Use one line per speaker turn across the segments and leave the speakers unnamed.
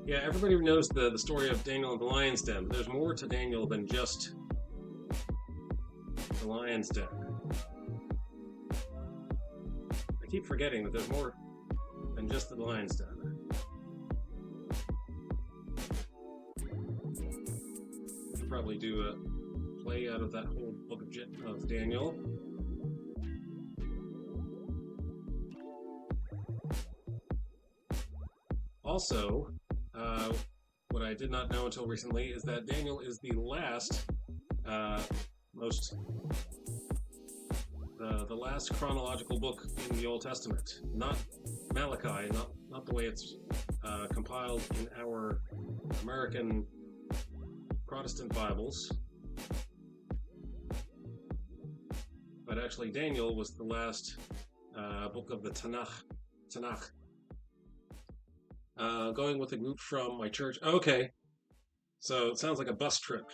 Yeah, everybody knows the story of Daniel and the lion's den, but there's more to Daniel than just the lion's den. I keep forgetting that there's more than just the lion's den. We could probably do a play out of that whole book of Daniel. Also, what I did not know until recently is that Daniel is the last, the last chronological book in the Old Testament. Not Malachi, not the way it's compiled in our American Protestant Bibles, but actually Daniel was the last book of the Tanakh. Going with a group from my church. Okay, so it sounds like a bus trip.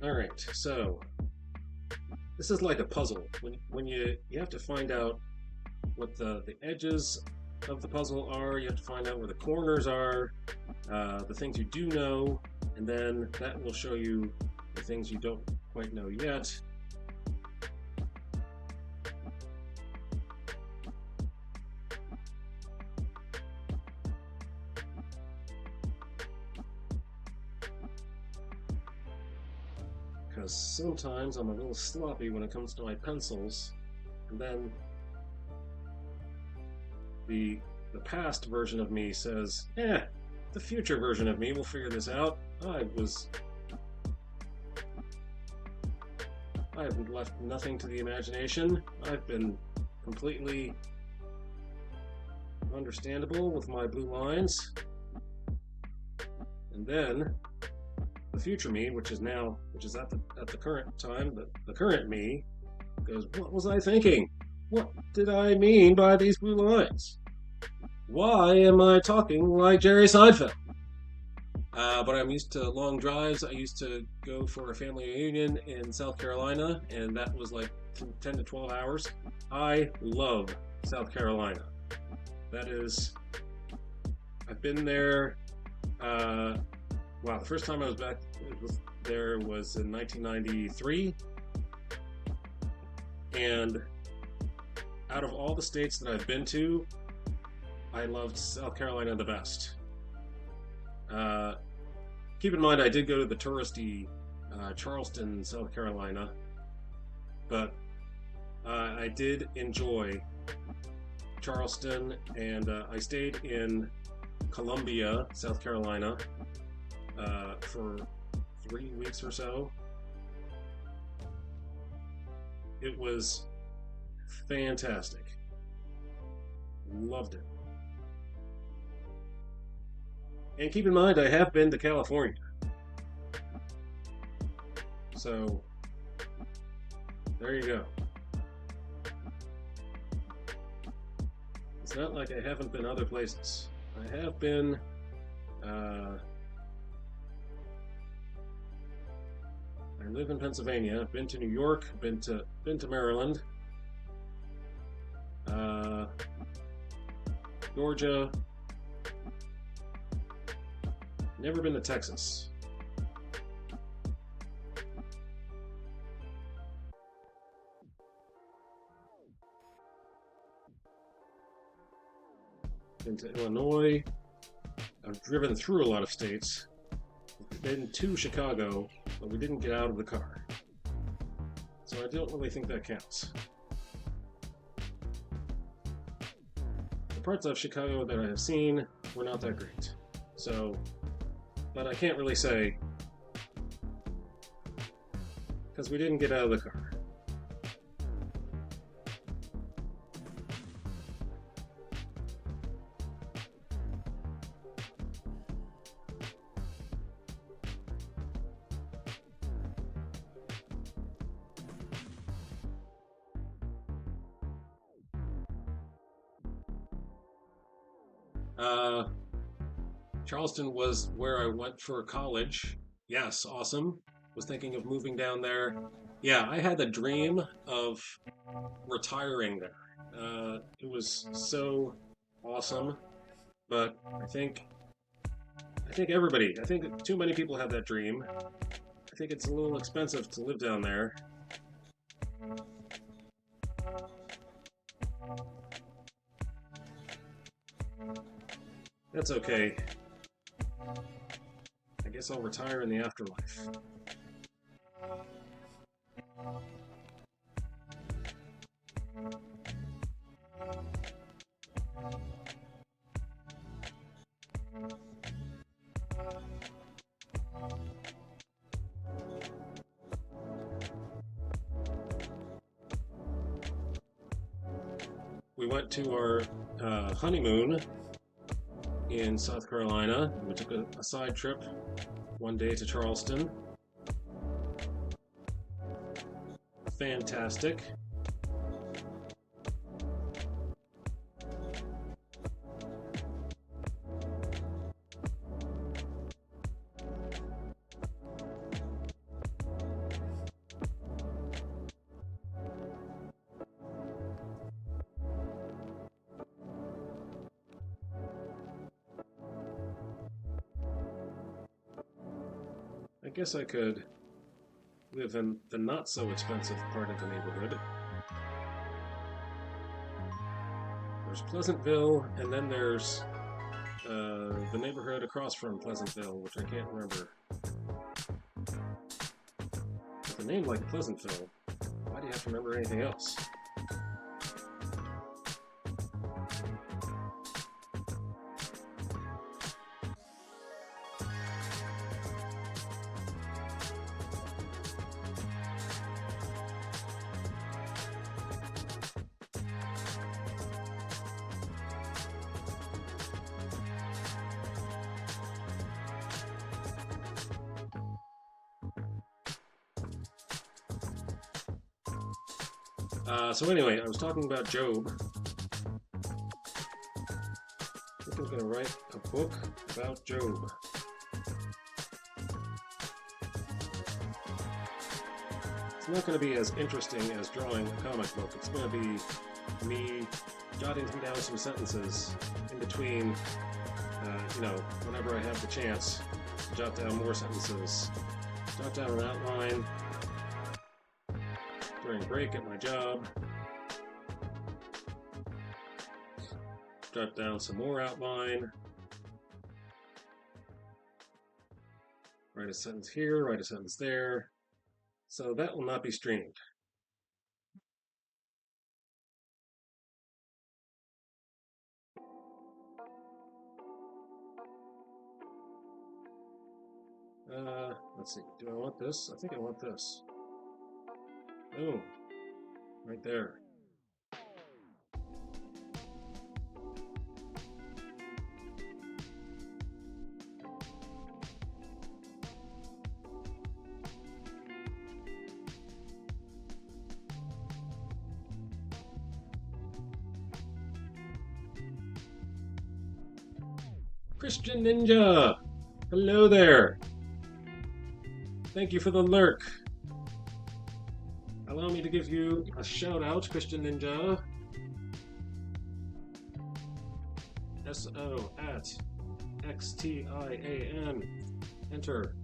All right, so this is like a puzzle. When you have to find out what the edges of the puzzle are, you have to find out where the corners are, the things you do know, and then that will show you the things you don't quite know yet. Because sometimes I'm a little sloppy when it comes to my pencils, and then the past version of me says, the future version of me will figure this out. I have left nothing to the imagination. I've been completely understandable with my blue lines. And then the future me, which is at the current time, the current me goes, what was I thinking? What did I mean by these blue lines? Why am I talking like Jerry Seinfeld? But I'm used to long drives. I used to go for a family reunion in South Carolina, and that was like 10 to 12 hours. I love South Carolina. I've been there. The first time I was back there was in 1993. And out of all the states that I've been to, I loved South Carolina the best. Keep in mind, I did go to the touristy Charleston, South Carolina, but I did enjoy Charleston, and I stayed in Columbia, South Carolina, for 3 weeks or so. It was fantastic. Loved it. And keep in mind, I have been to California. So, there you go. It's not like I haven't been other places. I have been, I live in Pennsylvania. I've been to New York. Been to Maryland, Georgia. Never been to Texas. Been to Illinois. I've driven through a lot of states. Been to Chicago, but we didn't get out of the car. So I don't really think that counts. The parts of Chicago that I have seen were not that great. So, but I can't really say, because we didn't get out of the car. Uh, Charleston was where I went for college. Yes, awesome. Was thinking of moving down there. Yeah, I had the dream of retiring there. It was so awesome, but I think too many people have that dream. I think it's a little expensive to live down there. That's okay. I guess I'll retire in the afterlife. We went to our honeymoon in South Carolina. We took a side trip one day to Charleston. Fantastic. I guess I could live in the not so expensive part of the neighborhood. There's Pleasantville, and then there's the neighborhood across from Pleasantville, which I can't remember. With a name like Pleasantville, why do you have to remember anything else? So anyway, I was talking about Job. I think I'm going to write a book about Job. It's not going to be as interesting as drawing a comic book. It's going to be me jotting down some sentences in between, whenever I have the chance to jot down more sentences. Jot down an outline during break at my job. Jot down some more outline. Write a sentence here, write a sentence there. So that will not be streamed. Let's see. Do I want this? I think I want this. Oh, right there. Christian Ninja! Hello there! Thank you for the lurk. Allow me to give you a shout out, Christian Ninja. SO at XTIAN. Enter.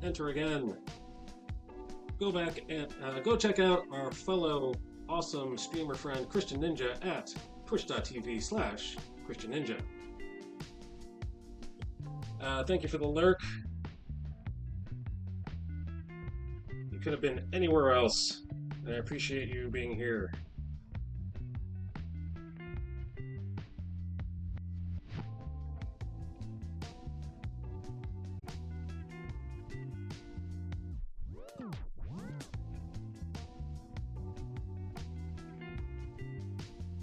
Enter again. Go back and go check out our fellow awesome streamer friend Christian Ninja at twitch.tv/Christian Ninja. Thank you for the lurk. You could have been anywhere else, and I appreciate you being here.